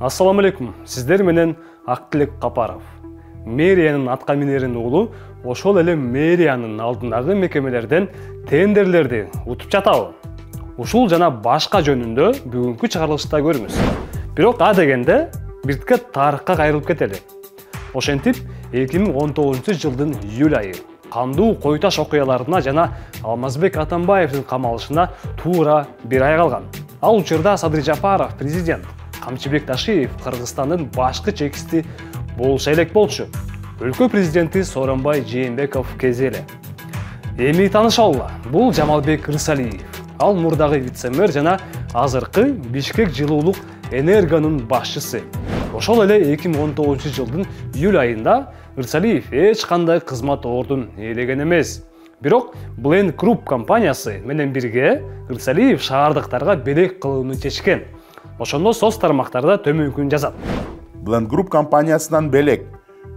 Ассаламу алейкум. Сиздер менен Актилек Капаров. Мэриянын атка минерин уулу ошол эле мэриянын алдындагы мекемелерден тендерлерди утуп жатабы. Ушул жана башка жөнүндө бүгүнкү чыгарылышта көрүмүз. Бирок а дегенде биртке тарыхка кайрылып кетели. Ошентип 2019 жылдын июль айы кандуу койташ окуяларына жана Алмазбек Атамбаевдин камалышына туура бир ай калган. Ал учурда Садыр Жапаров президент, Камчыбек Ташиев Кыргызстандын башкы чекисти болуша элек болчу. Өлкө президенти Сооронбай Жээнбеков кезеле. Эми таанышалы, бул Жамалбек Рысалиев. Ал мурдагы вице-мэр жана азыркы Бишкек жылуулук энергонун башчысы. Ошол эле 2019 жылдын июль айында Рысалиев эч кандай кызмат ордун ээлеген эмес. Бирок Blend Group компаниясы менен бирге Рысалиев шаардыктарга белек кылууну чечкен. Ошондо соц тармактарда төмөнкүн жазат. Blend Group компаниясынан белек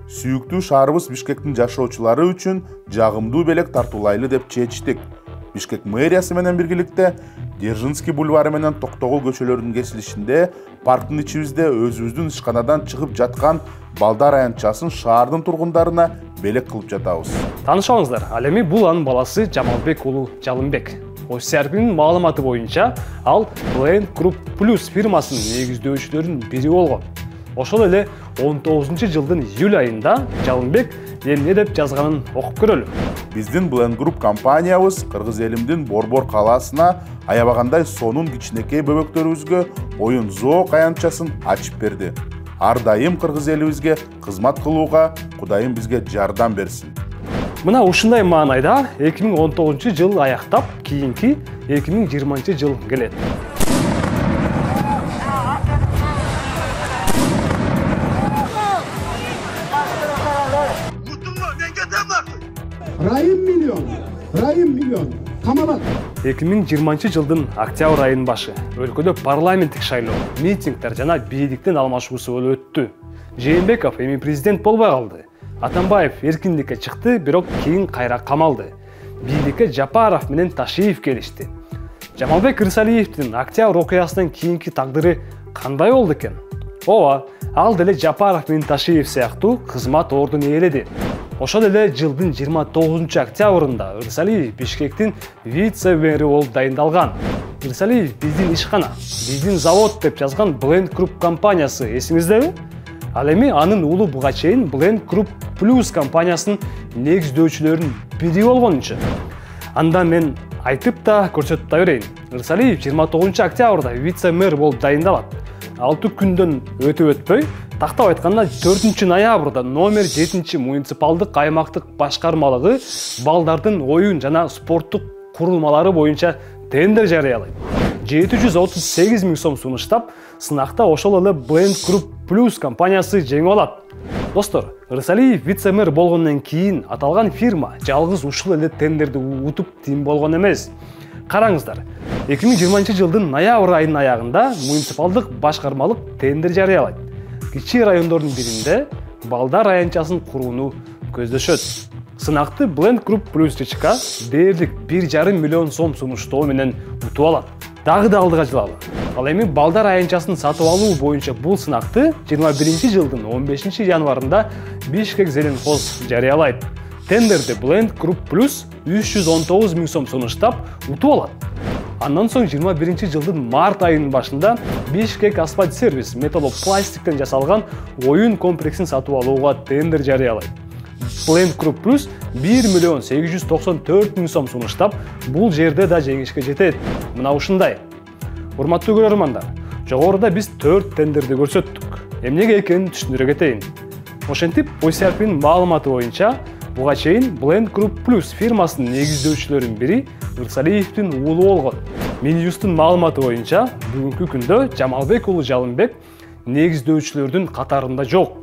сүйүктүү шаарыбыз Бишкектин жашоочулары үчүн жагымдуу белек тартуулайлы деп чечтик. Бишкек мэриясы менен биргеликте Держинский бульвары менен Токтогул көчөлөрүнүн кесилишинде парктын ичибизде өзүбүздүн ишканадан чыгып жаткан балдар аянтчасын шаардын тургундарына белек кылып жатабыз. Таанышыңыздар, ал эми бул анын баласы Жамалбек уулу Жалынбек. Осярбинин маалыматы боюнча ал Blend Group Plus фирмасынын негиздөөчүлөрүнүн бири болгон. Ошол эле 19 жылдын июль айында Жалынбек эмне деп жазганын окуп көрөлү. Биздин Blend Group компаниябыз Кыргыз элимдин Борбор калаасына аябагандай сонун кичинекей бөбөктөрүбүзгө оюн зоок аянтчасын ачып берди. Ар дайым кыргыз элибизге кызмат кылууга Кудайым бизге жардам берсин. Мына ушундай маанайда 2019 жыл аяктап, кийинки 2020 жыл келет. Райым миллион. Камалат. 2020 жылдын октябрь айынын башы өлкөдө парламенттик шайлоо, митингдер жана бийликтин алмашуусу болуп өттү. Жээнбеков эми президент болбой калды. Атамбаев эркиндикке чыкты, бирок кийин кайра камалды. Бийликке Жапаров менен Ташиев келишти. Жамалбек Рысалиевдин октябрь окуясынан кийинки тагдыры кандай болду экен? Ооба, ал деле Жапаров менен Ташиев сыяктуу кызмат ордун ээледи. Ошол эле жылдын 29 октябрында Рысалиев Бишкектин вице-мэри болуп дайындалган. Рысалиев биздин ишкана, биздин завод деп жазган Blend Group компаниясы эсиңиздеби? Ал эми анын уулу буга чейин Blend Group Plus компаниясынын негиздөөчүлөрүнүн бири болгон үчүн. Анда мен айтып да көрсөтүп да берейин. Рысалиев 29 октябрда вице-мэр болуп дайындалат. 6 күндөн өтөбөй, тактап айтканда 4 ноябрда номер 7 муниципалдык аймактык башкармалыгы балдардын оюн жана спорттук курулмалары боюнча тендер жарыялайт. 738 000 сом сунуштап, сынакта ошол эле Blend Group Plus компаниясы жеңип алат. Достор, Рысалиев вице-мэр болгондон кийин аталган фирма жалгыз ушул эле тендерди утуп тим болгон эмес. Караңыздар, 2020 жылдын ноябрь айынын аягында муниципалдык башкармалык тендер жарыялайт. Кичи райондордун биринде балдар аянтчасын курууну көздөшөт. Сынакты Blend Group Plus ЧК дээрлик 1,5 миллион сом сунуштоо менен утуп алат. Дагы да алдыга жылалы. Ал эми балдар аянтчасын сатып алуу боюнча бул сынакты 21 жылдын 15 январында Бишкек Зеленхоз жарыялайт. Тендерди Blend Group Plus 319 000 сом сунуштап утуп алат. Андан соң 21 жылдын март айынын башында Бишкек Асфальт Сервис металлопластиктен жасалган оюн комплексин сатып алууга тендер жарыялайт. Blend Group Plus 1 миллион 894 000 сом сунуштап, бул жерде да жеңишке жетет. Мына ушундай. Урматтуу көрөрмандар, жогоруда биз 4 тендерди көрсөттүк. Эмнеге экенин түшүндүрө кетейин. Ошентип, Осярбинин маалыматы боюнча буга чейин Blend Group Plus фирмасынын негиздөөчүлөрүнүн бири Рысалиевдин уулу болгон. Минюстун маалыматы боюнча бүгүнкү күндө Жамалбек уулу Жалынбек негиздөөчүлөрдүн катарында жок.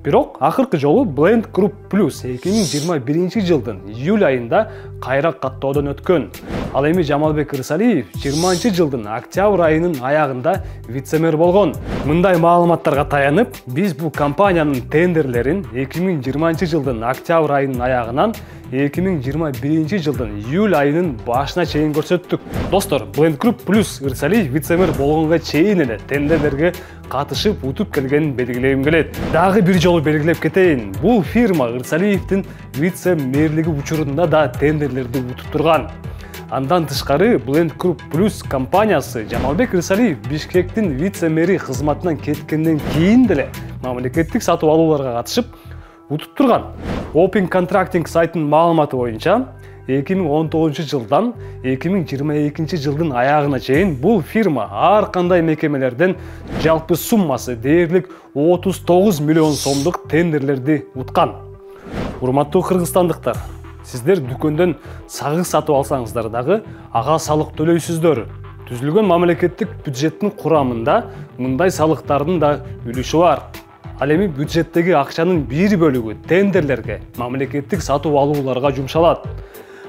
Бирок акыркы жолу Blend Group Plus 2021 жылдын июль айында кайра каттоодон өткөн. Ал эми Жамалбек Рысалиев 20 жылдын октябрь айынын аягында вице-мэр болгон. Мындай маалыматтарга таянып, биз бул компаниянын тендерлерин 2020 жылдын октябрь айынын аягынан 2021 жылдын июль айынын башына чейин көрсөттүк. Достор, Blend Group Plus Ырсалиев вице-мэр болгонго чейин эле тендерлерге катышып утуп келгенин белгилегим келет. Дагы бир жолу белгилеп кетейин. Бул фирма Ырсалиевдин вице-мэрлиги учурунда да тендерлерди утуп турган. Андан тышкары Blend Group Plus компаниясы Жамалбек Ырсалиев Бишкектин вице-мэри кызматынан кеткенден кийин деле мамлекеттик сатып алууларга катышып утуп турган. Open Contracting сайтынын маалыматы боюнча 2019 жылдан 2022 жылдын аягына чейин бул фирма ар кандай мекемелерден жалпы суммасы дээрлик 39 миллион сомдук тендерлерди уткан. Урматтуу кыргызстандыктар, сиздер дүкөндөн сагыз сатып алсаңыздар дагы ага салык төлөйсүздөр. Түзүлгөн мамлекеттик бюджеттин курамында мындай салыктардын да үлүшү бар. Ал эми бюджеттеги акчанын бир бөлүгү тендерлерге, мамлекеттик сатып алууларга жумшалат.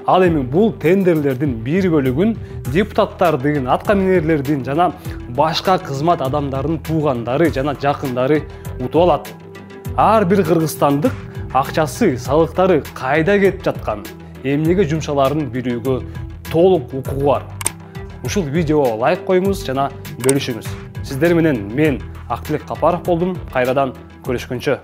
Ал эми бул тендерлердин бир бөлүгүн депутаттардын, аткаминерлердин жана башка кызмат адамдарынын туугандары жана жакындары утуп алат. Ар бир кыргызстандык акчасы, салыктары кайда кетип жаткан, эмнеге жумшаларын билүүгө толук укугу бар. Ушул видеого лайк коюңуз жана бөлүшүңүз. Сиздер менен мен Актилек Капаров болдум. Кайрадан көрүшкөнчө.